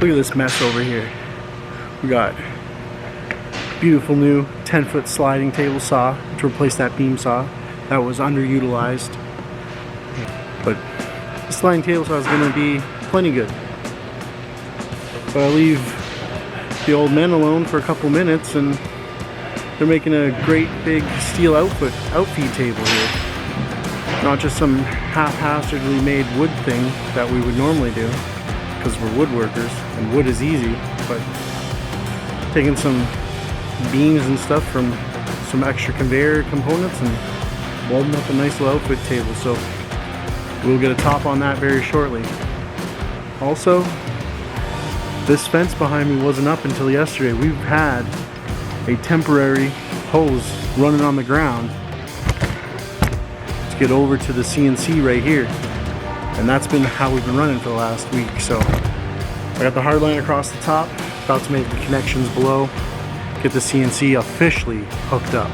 Look at this mess over here. We got beautiful new 10-foot sliding table saw to replace that beam saw that was underutilized. But the sliding table saw is going to be plenty good. But I leave the old men alone for a couple minutes and they're making a great big steel outfeed table here. Not just some haphazardly made wood thing that we would normally do, because we're woodworkers and wood is easy, but taking some beams and stuff from some extra conveyor components and welding up a nice little outfit table. So we'll get a top on that very shortly. Also, this fence behind me wasn't up until yesterday. We've had a temporary hose running on the ground to get over to the CNC right here, and that's been how we've been running for the last week. So I got the hard line across the top, about to make the connections below, get the CNC officially hooked up.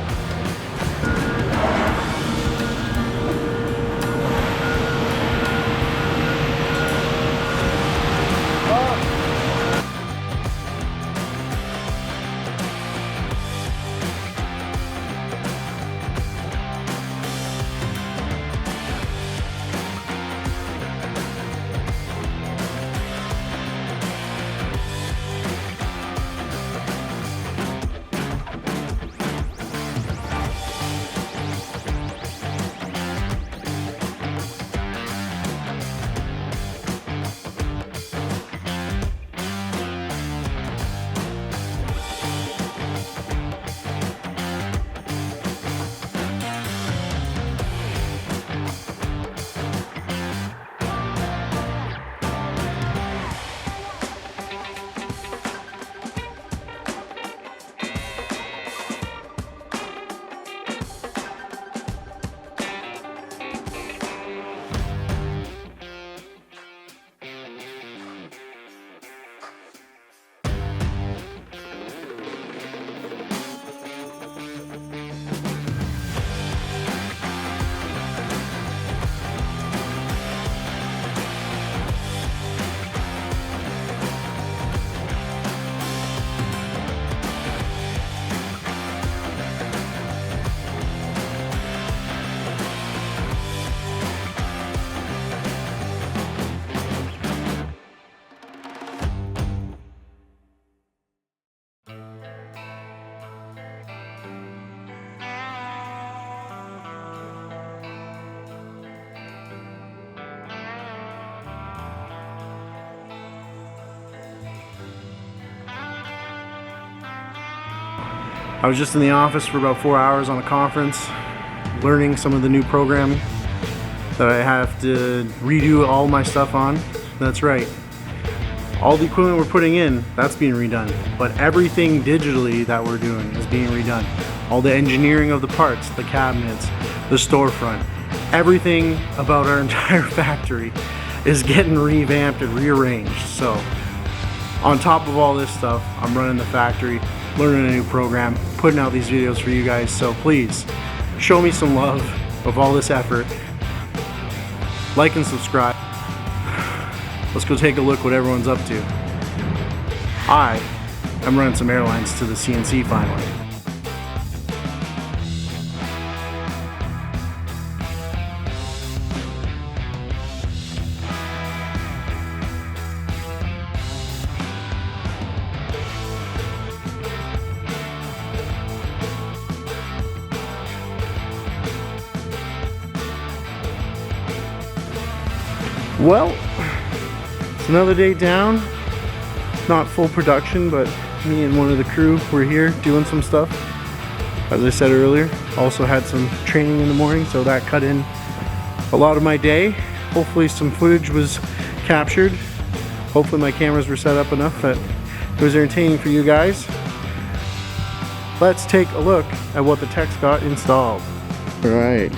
I was just in the office for about 4 hours on a conference, learning some of the new programming that I have to redo all my stuff on. That's right. All the equipment we're putting in, that's being redone. But everything digitally that we're doing is being redone. All the engineering of the parts, the cabinets, the storefront, everything about our entire factory is getting revamped and rearranged. So on top of all this stuff, I'm running the factory, learning a new program, putting out these videos for you guys. So please show me some love of all this effort. Like and subscribe. Let's go take a look what everyone's up to. I'm running some airlines to the CNC finally. Well, it's another day down. Not full production, but me and one of the crew were here doing some stuff. As I said earlier, also had some training in the morning, so that cut in a lot of my day. Hopefully some footage was captured. Hopefully my cameras were set up enough that it was entertaining for you guys. Let's take a look at what the techs got installed. Alright,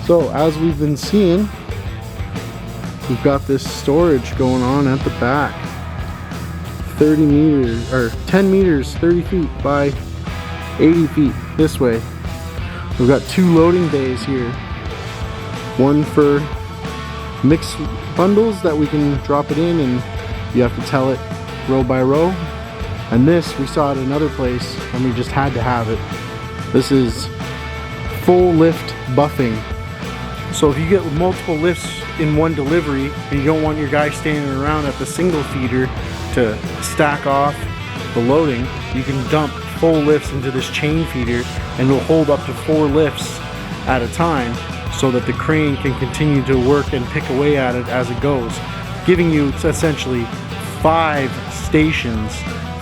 so as we've been seeing, we've got this storage going on at the back. 30 meters, or 10 meters, 30 feet by 80 feet this way. We've got two loading bays here. One for mixed bundles that we can drop it in and You have to tell it row by row. And this, we saw at another place and we just had to have it. This is full lift buffing. So if you get multiple lifts in one delivery and you don't want your guy standing around at the single feeder to stack off the loading, you can dump full lifts into this chain feeder and it'll hold up to 4 lifts at a time so that the crane can continue to work and pick away at it as it goes, giving you essentially 5 stations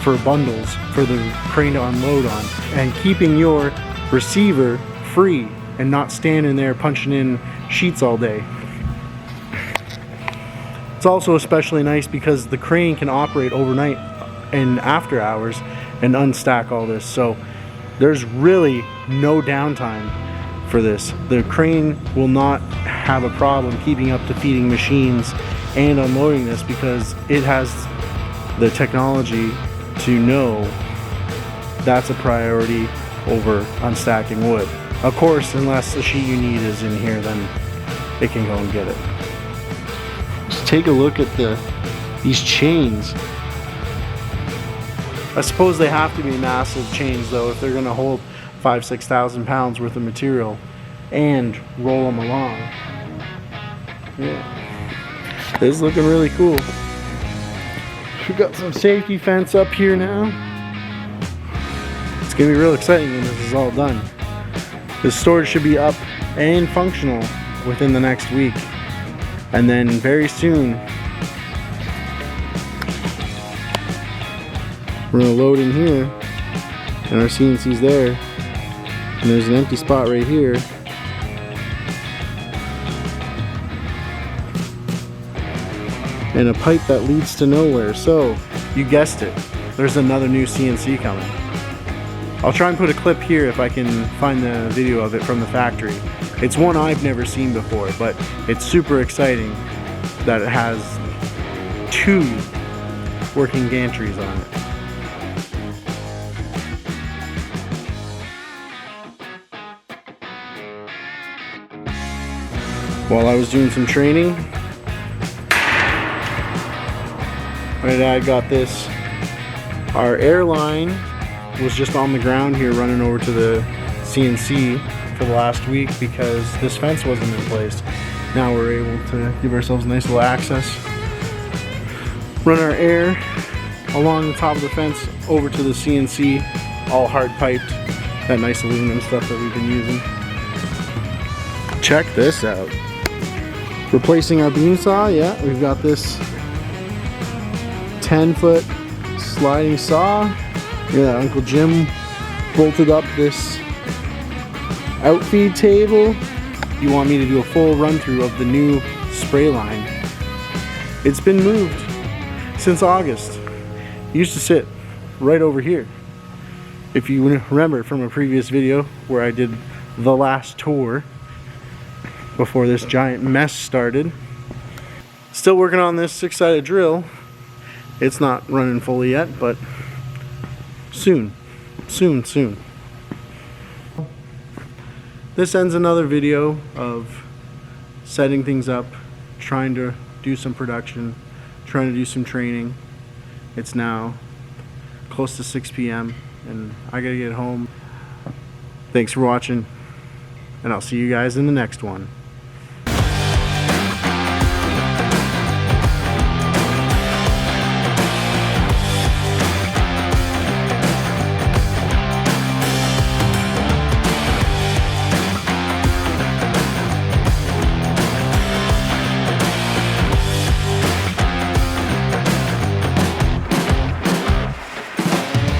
for bundles for the crane to unload on, and keeping your receiver free and not standing there punching in sheets all day. It's also especially nice because the crane can operate overnight and after hours and unstack all this, so there's really no downtime for this. The crane will not have a problem keeping up to feeding machines and unloading this because it has the technology to know that's a priority over unstacking wood. Of course, unless the sheet you need is in here, then it can go and get it. Just take a look at these chains. I suppose they have to be massive chains though if they're gonna hold 5,000–6,000 pounds worth of material and roll them along. Yeah, this is looking really cool. We got some safety fence up here now. It's gonna be real exciting when this is all done. This storage should be up and functional within the next week, and then very soon we're gonna load in here, and our CNC's there, and there's an empty spot right here. And a pipe that leads to nowhere. So, you guessed it, there's another new CNC coming. I'll try and put a clip here if I can find the video of it from the factory. It's one I've never seen before, but it's super exciting that it has 2 working gantries on it. While I was doing some training, my dad got this. Our airline was just on the ground here running over to the CNC for the last week because this fence wasn't in place. Now we're able to give ourselves a nice little access, run our air along the top of the fence over to the CNC, all hard piped, that nice aluminum stuff that we've been using. Check this out. Replacing our beam saw, yeah, we've got this 10-foot sliding saw. Yeah, Uncle Jim bolted up this outfeed table. You want me to do a full run through of the new spray line. It's been moved since August. It used to sit right over here. If you remember from a previous video where I did the last tour before this giant mess started. Still working on this 6-sided drill. It's not running fully yet, but soon. This ends another video of setting things up, trying to do some production, trying to do some training. It's now close to 6 p.m. and I gotta get home. Thanks for watching, and I'll see you guys in the next one.